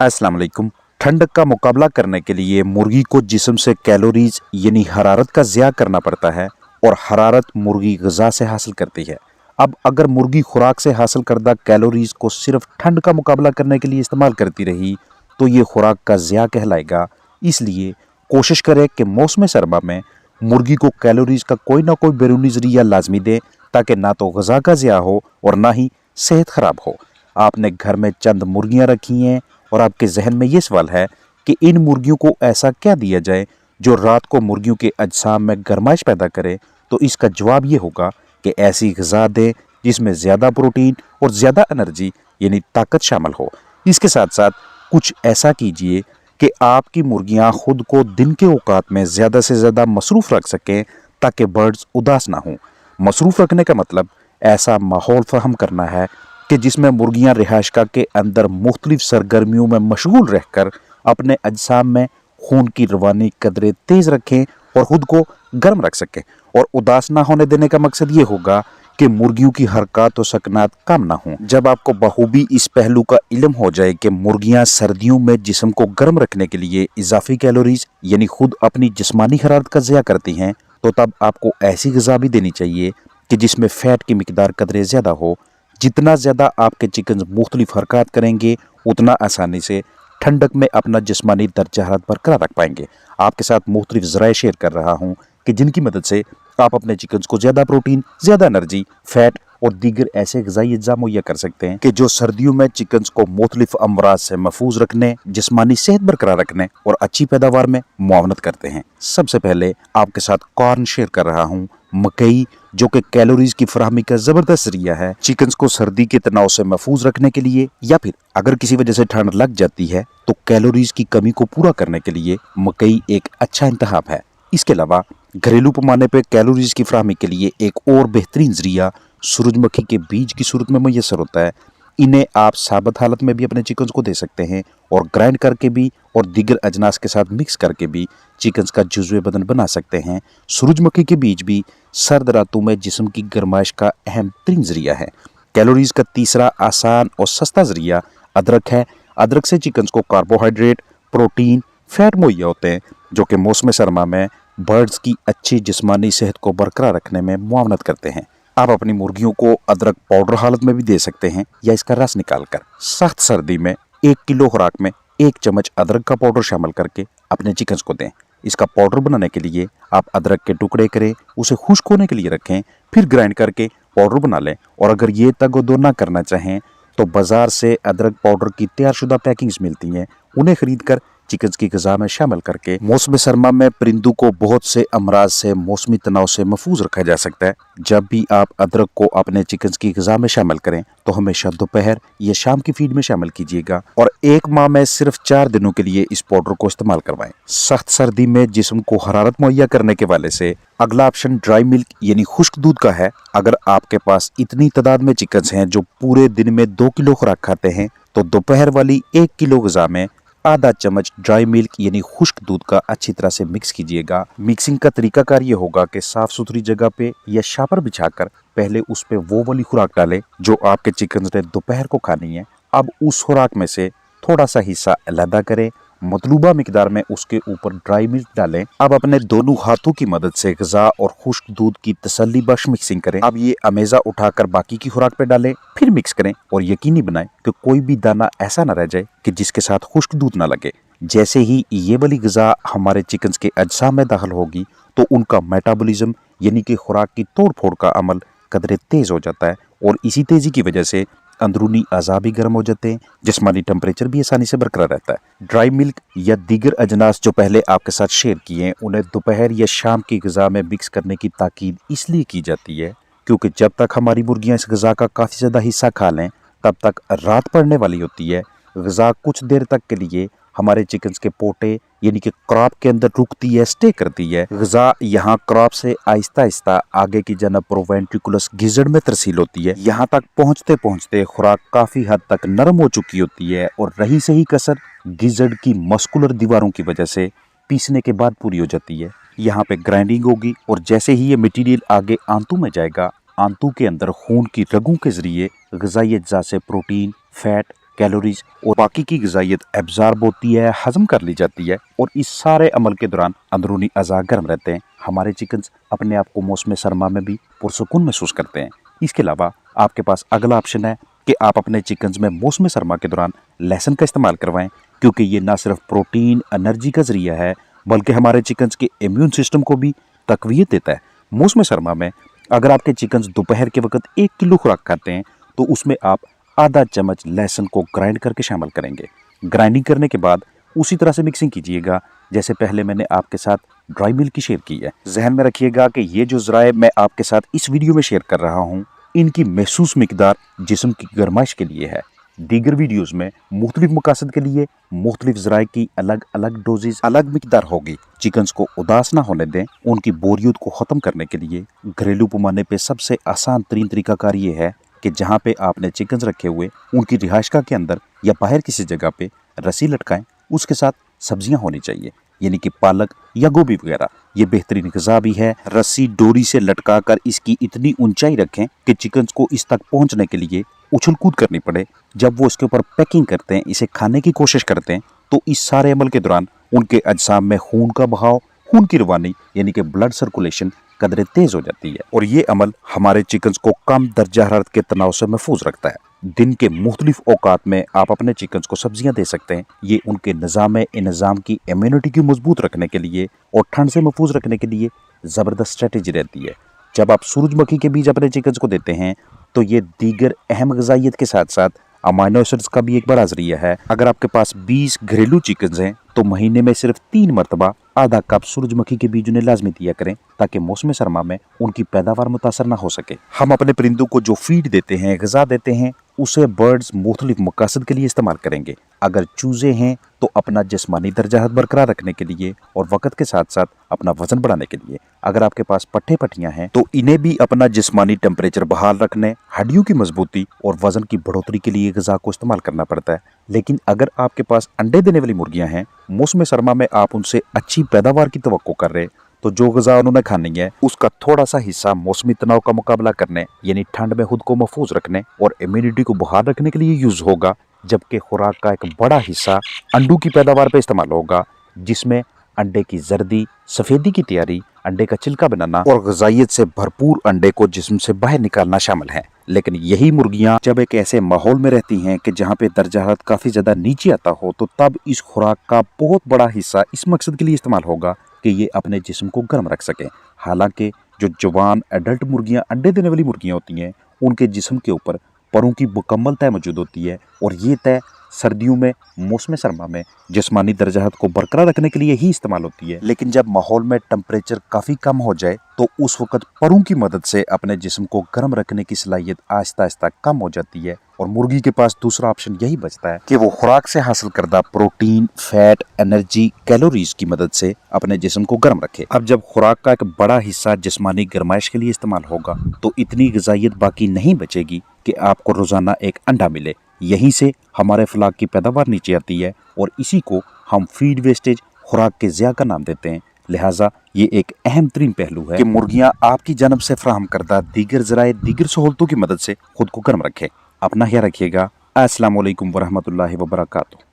अस्सलाम वालेकुम। ठंड का मुकाबला करने के लिए मुर्गी को जिस्म से कैलोरीज यानी हरारत का ज़िया करना पड़ता है और हरारत मुर्गी ग़िज़ा से हासिल करती है। अब अगर मुर्गी खुराक से हासिल करदा कैलोरीज को सिर्फ ठंड का मुकाबला करने के लिए इस्तेमाल करती रही तो ये खुराक का ज़िया कहलाएगा। इसलिए कोशिश करें कि मौसम सरमा में मुर्गी को कैलोरीज का कोई ना कोई बैरूनी ज़रिया लाजमी दें ताकि ना तो ग़िज़ा का ज़िया हो और ना ही सेहत ख़राब हो। आपने घर में चंद मुर्गियाँ रखी हैं और आपके जहन में ये सवाल है कि इन मुर्गियों को ऐसा क्या दिया जाए जो रात को मुर्गियों के अजसाम में गर्माइश पैदा करे, तो इसका जवाब ये होगा कि ऐसी ग़िज़ा दें जिसमें ज़्यादा प्रोटीन और ज़्यादा एनर्जी यानी ताकत शामिल हो। इसके साथ साथ कुछ ऐसा कीजिए कि आपकी मुर्गियां खुद को दिन के औकात में ज़्यादा से ज़्यादा मसरूफ़ रख सकें ताकि बर्ड्स उदास ना हों। मसरूफ़ रखने का मतलब ऐसा माहौल फराहम करना है कि जिसमें मुर्गियां रिहाइशगाह के अंदर मुख्तलिफ सरगर्मियों में मशगूल रहकर अपने अजसाम में खून की रवानी कदरे तेज़ रखें और खुद को गर्म रख सकें। और उदास ना होने देने का मकसद ये होगा कि मुर्गियों की हरकत और सकनात कम ना हों। जब आपको बखूबी इस पहलू का इल्म हो जाए कि मुर्गियां सर्दियों में जिस्म को गर्म रखने के लिए इजाफी कैलोरीज यानी खुद अपनी जिस्मानी हरारत का ज़िया करती हैं, तो तब आपको ऐसी ग़िज़ा भी देनी चाहिए कि जिसमें फ़ैट की मिकदार कदरे ज़्यादा हो। जितना ज़्यादा आपके चिकन मुख्तलिफ हरकत करेंगे उतना आसानी से ठंडक में अपना जिस्मानी दर्जा हरारत बरकरार रख पाएंगे। आपके साथ मुख्तलिफ ज़राए शेयर कर रहा हूँ कि जिनकी मदद से आप अपने चिकन को ज़्यादा प्रोटीन, ज़्यादा एनर्जी, फैट और दीगर ऐसे ग़िज़ाई अज्जा मुहैया कर सकते हैं कि जो सर्दियों में चिकन को मुख्तलिफ अमराज से महफूज रखने, जिस्मानी सेहत बरकरार रखने और अच्छी पैदावार में मुआवनत करते हैं। सबसे पहले आपके साथ कॉर्न शेयर कर रहा हूँ, मकई, जो कि कैलोरीज की फराहमी का ज़बरदस्त ज़रिया है। चिकन को सर्दी के तनाव से महफूज रखने के लिए या फिर अगर किसी वजह से ठंड लग जाती है तो कैलोरीज की कमी को पूरा करने के लिए मकई एक अच्छा इंतखाब है। इसके अलावा घरेलू पैमाने पर कैलोरीज की फराहमी के लिए एक और बेहतरीन ज़रिया सूरजमुखी के बीज की सूरत में मैसर होता है। इन्हें आप साबुत हालत में भी अपने चिकन को दे सकते हैं और ग्राइंड करके भी और दीगर अजनास के साथ मिक्स करके भी चिकन का जुज़्वे बदन बना सकते हैं। सूरजमुखी के बीज भी सर्द रातों में जिस्म की गर्माइश का अहम तरीन ज़रिया है। कैलोरीज का तीसरा आसान और सस्ता ज़रिया अदरक है। अदरक से चिकन को कार्बोहाइड्रेट, प्रोटीन, फैट मुहैया होते हैं जो कि मौसम सरमा में बर्ड्स की अच्छी जिस्मानी सेहत को बरकरार रखने में मुआवनत करते हैं। आप अपनी मुर्गियों को अदरक पाउडर हालत में भी दे सकते हैं या इसका रस निकालकर। सख्त सर्दी में 1 किलो खुराक में 1 चम्मच अदरक का पाउडर शामिल करके अपने चिकन को दें। इसका पाउडर बनाने के लिए आप अदरक के टुकड़े करें, उसे खुश्क होने के लिए रखें, फिर ग्राइंड करके पाउडर बना लें। और अगर ये तगो ना करना चाहें तो बाजार से अदरक पाउडर की तैयारशुदा पैकिंग्स मिलती हैं, उन्हें खरीद कर चिकन की ग़िज़ा में शामिल करके मौसम सरमा में परिंदों को बहुत से अमराज से मौसमी तनाव से महफूज रखा जा सकता है। जब भी आप अदरक को अपने चिकन की ग़िज़ा में शामिल करें तो हमेशा दोपहर या शाम की फीड में शामिल कीजिएगा और 1 माह में सिर्फ 4 दिनों के लिए इस पाउडर को इस्तेमाल करवाएं। सख्त सर्दी में जिस्म को हरारत मुहैया करने के वाले से अगला ऑप्शन ड्राई मिल्क यानी खुश्क दूध का है। अगर आपके पास इतनी तादाद में चिकन हैं जो पूरे दिन में 2 किलो खुराक खाते हैं तो दोपहर वाली 1 किलो ग़िज़ा में आधा चम्मच ड्राई मिल्क यानी खुश्क दूध का अच्छी तरह से मिक्स कीजिएगा। मिक्सिंग का तरीकाकार ये होगा कि साफ सुथरी जगह पे या शापर बिछाकर पहले उस पे वो वाली खुराक डालें जो आपके चिकन ने दोपहर को खानी है। अब उस खुराक में से थोड़ा सा हिस्सा अलहदा करें, मतलूबा मिकदार में उसके ऊपर ड्राई मिल्क डालें। अब अपने दोनों हाथों की मदद से ग़िज़ा और खुश्क दूध की तसल्ली बख्श मिक्सिंग करें। अब ये अमेज़ा उठाकर बाकी की खुराक पे डालें, फिर मिक्स करें और यकीनी बनाएं कि कोई भी दाना ऐसा ना रह जाए कि जिसके साथ खुश्क दूध ना लगे। जैसे ही ये वाली ग़िज़ा हमारे चिकन के अजसाम में दाखिल होगी तो उनका मेटाबॉलिज्म यानी कि खुराक की तोड़ फोड़ का अमल कदरे तेज़ हो जाता है और इसी तेज़ी की वजह से अंदरूनी अज़ा भी गर्म हो जाते हैं, जिस्मानी टेम्परेचर भी आसानी से बरकरार रहता है। ड्राई मिल्क या दीगर अजनास जो पहले आपके साथ शेयर किए हैं उन्हें दोपहर या शाम की ग़िज़ा में मिक्स करने की ताकीद इसलिए की जाती है क्योंकि जब तक हमारी मुर्गियां इस ग़िज़ा का काफ़ी ज़्यादा हिस्सा खा लें तब तक रात पड़ने वाली होती है। ग़िज़ा कुछ देर तक के लिए हमारे चिकन के पोटे यानी कि क्रॉप के अंदर रुकती है, स्टे करती है। ग़िज़ा यहाँ क्रॉप से आहिस्ता आहिस्ता आगे की जानब प्रोवेंट्रिकुलस गिज़ड़ में तरसील होती है। यहाँ तक पहुँचते पहुँचते खुराक काफ़ी हद तक नरम हो चुकी होती है और रही सही कसर गिज़ड़ की मस्कुलर दीवारों की वजह से पीसने के बाद पूरी हो जाती है। यहाँ पे ग्राइंडिंग होगी और जैसे ही ये मटीरियल आगे आंतों में जाएगा, आंतों के अंदर खून की रगों के ज़रिए ग़िज़ाई अज्जा से प्रोटीन, फैट कैलोरीज और बाकी की ग़िज़ाइयत एब्ज़ॉर्ब होती है, हज़म कर ली जाती है और इस सारे अमल के दौरान अंदरूनी अज़ा गर्म रहते हैं। हमारे चिकन्स अपने आप को मौसम सरमा में भी पुरसुकून महसूस करते हैं। इसके अलावा आपके पास अगला ऑप्शन है कि आप अपने चिकन्स में मौसम सरमा के दौरान लहसुन का इस्तेमाल करवाएं, क्योंकि ये ना सिर्फ प्रोटीन एनर्जी का ज़रिया है बल्कि हमारे चिकन्स के इम्यून सिस्टम को भी तक़वियत देता है। मौसम सरमा में अगर आपके चिकन्स दोपहर के वक्त 1 किलो खुराक खाते हैं तो उसमें आप आधा चम्मच लहसुन को ग्राइंड करके शामिल करेंगे। ग्राइंडिंग करने के बाद उसी तरह से मिक्सिंग कीजिएगा जैसे पहले मैंने आपके साथ ड्राई मिल्क की शेयर की है। जहन में रखिएगा कि ये जो ज़राए मैं आपके साथ इस वीडियो में शेयर कर रहा हूँ, इनकी महसूस मिकदार जिस्म की गर्माइश के लिए है। दीगर वीडियोज़ में मुख्तलिफ मकासद के लिए मुख्तलिफ ज़राए की अलग अलग डोजेज अलग मिकदार होगी। चिकन्स को उदास ना होने दें। उनकी बोरियत को ख़त्म करने के लिए घरेलू पैमाने पे सबसे आसान तरीन तरीकाकार ये है कि जहाँ पे आपने चिकन्स रखे हुए उनकी रिहाइशगाह के अंदर या बाहर किसी जगह पे रस्सी लटकाएं। उसके साथ सब्जियां होनी चाहिए, यानी कि पालक या गोभी वगैरह। ये बेहतरीन ग़िज़ा भी है। रस्सी डोरी से लटका कर इसकी इतनी ऊंचाई रखें कि चिकन्स को इस तक पहुंचने के लिए उछल कूद करनी पड़े। जब वो इसके ऊपर पैकिंग करते हैं, इसे खाने की कोशिश करते हैं, तो इस सारे अमल के दौरान उनके अजसाम में खून का बहाव, खून की रवानी यानी कि ब्लड सर्कुलेशन कदरे तेज हो जाती है और ये अमल हमारे चिकन्स को कम दर्जा हरारत के तनाव से महफूज रखता है। दिन के मुख्तलिफ औकात में आप अपने चिकन्स को सब्जियां दे सकते हैं। ये उनके निज़ाम की इम्यूनिटी की मजबूत रखने के लिए और ठंड से महफूज रखने के लिए ज़बरदस्त स्ट्रेटेजी रहती है। जब आप सूरजमुखी के बीज अपने चिकन्स को देते हैं तो ये दीगर अहम ग़िज़ाइयत के साथ साथ अमाइनो एसिड्स का भी एक बड़ा ज़रिया है। अगर आपके पास 20 घरेलू चिकन्स हैं तो महीने में सिर्फ 3 मरतबा आधा कप सूरजमुखी के बीज उन्हें लाजमी दिया करें, ताकि मौसम सरमा में उनकी पैदावार मुतासर ना हो सके। हम अपने परिंदों को जो फीड देते हैं, ग़िज़ा देते हैं, उसे बर्ड्स मुख्तलिफ मकासद के लिए इस्तेमाल करेंगे। अगर चूज़े हैं तो अपना जिस्मानी दर्जा बरकरार रखने के लिए और वक़्त के साथ साथ अपना वज़न बढ़ाने के लिए। अगर आपके पास पट्ठे पट्टियाँ हैं तो इन्हें भी अपना जिस्मानी टेम्परेचर बहाल रखने, हड्डियों की मजबूती और वज़न की बढ़ोतरी के लिए ग़िज़ा को इस्तेमाल करना पड़ता है। लेकिन अगर आपके पास अंडे देने वाली मुर्गियाँ हैं, मौसम सरमा में आप उनसे अच्छी पैदावार की तवक्को कर रहे, तो जो ग़िज़ा उन्होंने खानी है उसका थोड़ा सा हिस्सा मौसमी तनाव का मुकाबला करने यानी ठंड में खुद को महफूज रखने और इम्यूनिटी को बहाल रखने के लिए यूज़ होगा, जबकि खुराक का एक बड़ा हिस्सा अंडों की पैदावार पर इस्तेमाल होगा, जिसमें अंडे की जर्दी, सफ़ेदी की तैयारी, अंडे का छिलका बनाना और ग़िज़ाइयत से भरपूर अंडे को जिस्म से बाहर निकालना शामिल है। लेकिन यही मुर्गियां जब एक ऐसे माहौल में रहती हैं कि जहां पे दर्जा हरारत काफ़ी ज़्यादा नीचे आता हो, तो तब इस खुराक का बहुत बड़ा हिस्सा इस मकसद के लिए इस्तेमाल होगा कि ये अपने जिस्म को गर्म रख सकें। हालांकि जो जवान एडल्ट मुर्गियां, अंडे देने वाली मुर्गियां होती हैं, उनके जिस्म के ऊपर परों की मुकम्मल तय मौजूद होती है और ये तय सर्दियों में मौसम सरमा में जिस्मानी दर्जा हरारत को बरकरार रखने के लिए ही इस्तेमाल होती है। लेकिन जब माहौल में टेम्परेचर काफ़ी कम हो जाए तो उस वक्त परों की मदद से अपने जिस्म को गर्म रखने की सलाहियत आहिस्ता आहिस्ता कम हो जाती है और मुर्गी के पास दूसरा ऑप्शन यही बचता है कि वो खुराक से हासिल करदा प्रोटीन, फैट, एनर्जी, कैलोरीज की मदद से अपने जिस्म को गर्म रखे। अब जब खुराक का एक बड़ा हिस्सा जिस्मानी गर्माइश के लिए इस्तेमाल होगा तो इतनी ग़िज़ाइयत बाकी नहीं बचेगी कि आपको रोज़ाना एक अंडा मिले। यहीं से हमारे फलाक की पैदावार नीचे आती है और इसी को हम फीड वेस्टेज, खुराक के ज़िया का नाम देते हैं। लिहाजा ये एक अहम तरीन पहलू है कि मुर्गियां आपकी जानब से फ्राहम करदा दीगर ज़राए, दीगर सहूलतों की मदद से खुद को गर्म रखें। अपना ख्याल रखिएगा। अस्सलामु अलैकुम वरहमतुल्लाहि वबरकातुहू।